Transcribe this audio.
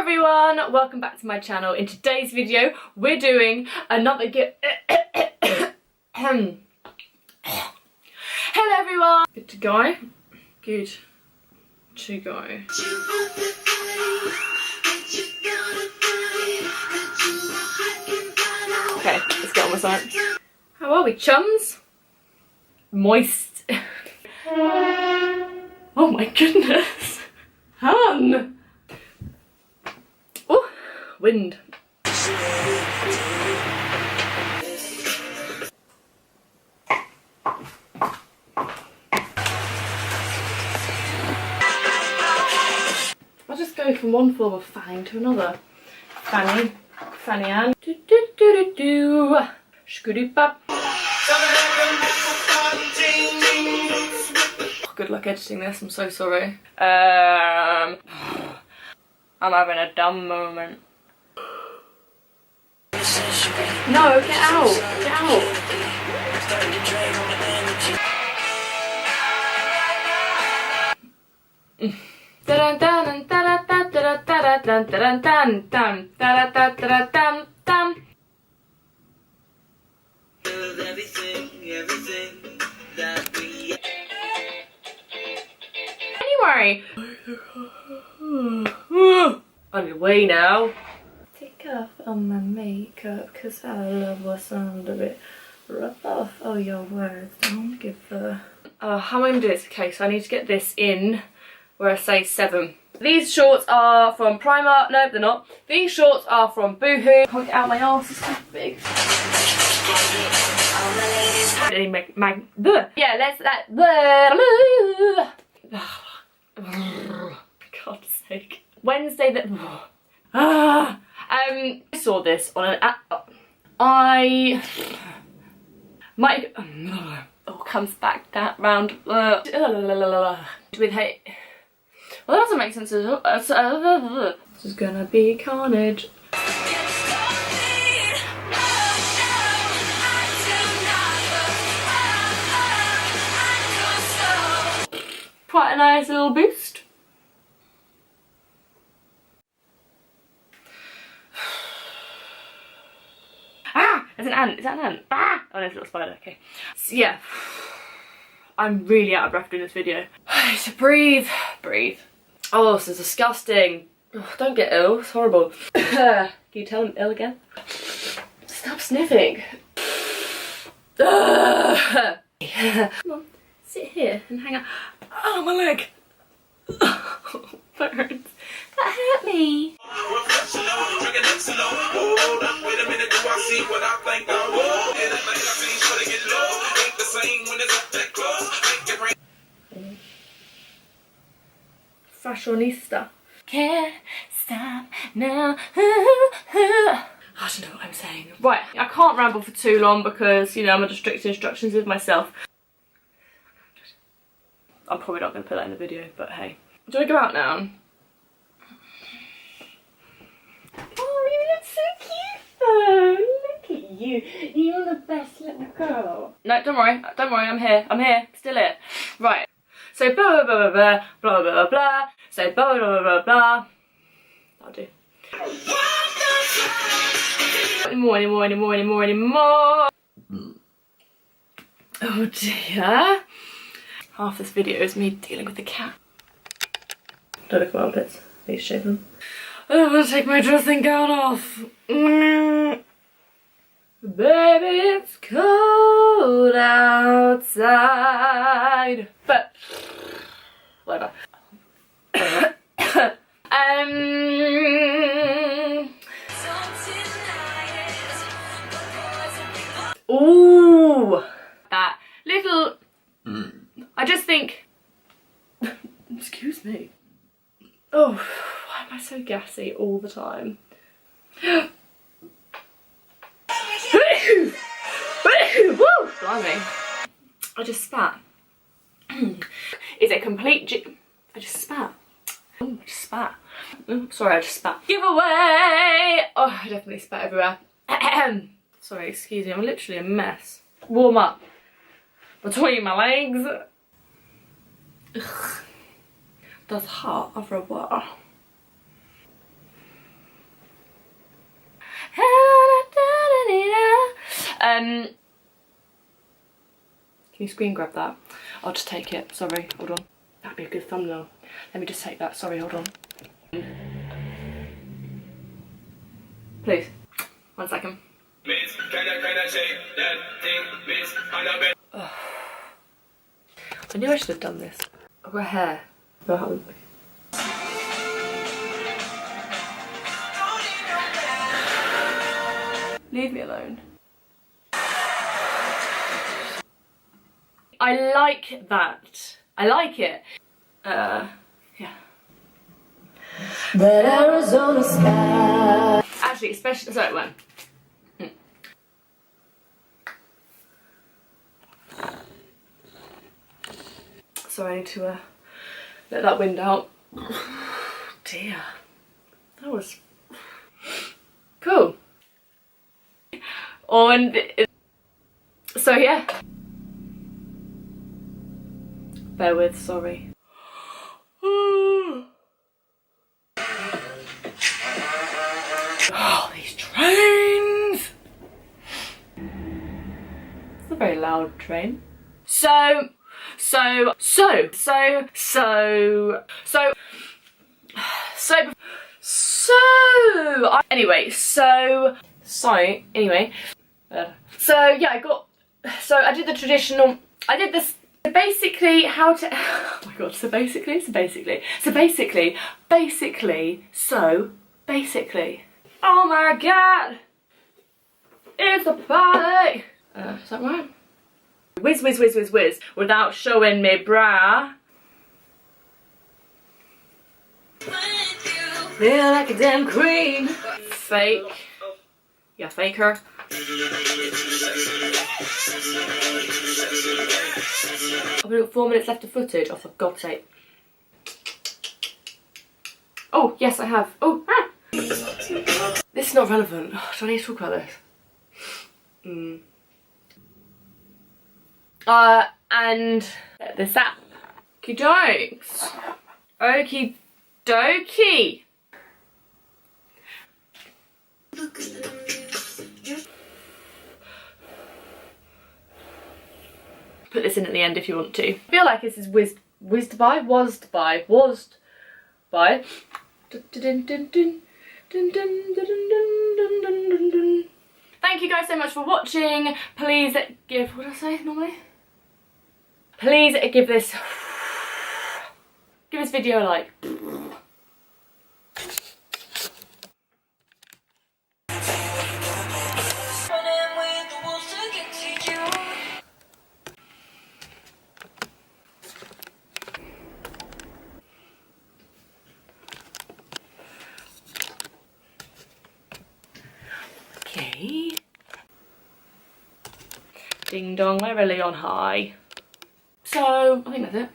everyone, welcome back to my channel. In today's video we're doing another hello everyone. Good to go. Good to go. Okay, let's get on with something. How are we, chums? Moist. Oh my goodness. Hun. Oh, wind. I'll just go from one form of fanning to another. Fanny Ann. Do do do do do. Shkoodoop-bop. Good luck editing this, I'm so sorry. I'm having a dumb moment. No, get out! Get out! Anyway, on your way now. Take off all my makeup, cause I love what's under it. Rub off all your words, don't give a... how am I gonna do this? Okay, so I need to get this in where I say 7. These shorts are from Primark. No, they're not. These shorts are from Boohoo. Can't get out my arse, it's too big. Yeah, let's God's sake. Wednesday that I saw this on an I might comes back that round with hate. Well, that doesn't make sense. This is gonna be carnage. Quite a nice little boost. Ah! There's an ant. Is that an ant? Ah! Oh, there's a little spider. Okay. So, yeah. I'm really out of breath doing this video. So breathe. Breathe. Oh, this is disgusting. Oh, don't get ill. It's horrible. Can you tell I'm ill again? Stop sniffing. Come on. Sit here and hang out. Oh, my leg. Oh, burns. That hurt me. Fashionista. Can't stop now. I don't know what I'm saying. Right, I can't ramble for too long because, you know, I'm under strict instructions with myself. I'm probably not going to put that in the video, but hey. Do I go out now? Oh, you look so cute though. Look at you. You're the best little girl. No, don't worry. Don't worry, I'm here. I'm here. Still here. Right. So blah blah blah blah blah blah blah blah. So blah blah blah blah blah. That'll do. Anymore. Oh dear. Half this video is me dealing with the cat. Don't look at my armpits. I need to shave them. I don't want to take my dressing gown off. Baby, it's cold outside. But whatever. Ooh, that little. I just think. Excuse me. Oh, why am I so gassy all the time? Woo! Blimey. I just spat. Is it complete I just spat. Oh, I just spat. Oh, sorry, I just spat. Giveaway! Oh, I definitely spat everywhere. Sorry, excuse me, I'm literally a mess. Warm up. Between my legs. Ugh. That's hot after a while. Can you screen grab that? I'll just take it. Sorry, hold on. That'd be a good thumbnail. Let me just take that. Sorry, hold on. Please. 1 second. Ugh. I knew I should have done this. I've got hair. Leave me alone. I like that. I like it. Yeah. That Arizona sky. Actually, especially, sorry, when. So I need to let that wind out. Dear. That was cool. And so yeah. Bear with, sorry. Oh, these trains! It's a very loud train. Anyway, I did the traditional, I did this, basically how to, oh my god, basically, oh my god, it's a party! Is that right? Whiz, without showing me bra. Feel like a damn queen. Fake. Yeah, faker. I've got 4 minutes left of footage. Oh, for God's sake. Oh, yes, I have. Oh, ah! This is not relevant. Oh, do I need to talk about this? And this app. Okie dokes. Okie dokie. Put this in at the end if you want to. I feel like this is was by. Thank you guys so much for watching. Please give, what did I say normally? Please give this video a like. Okay. Ding dong, we're really on high. So, I think that's it.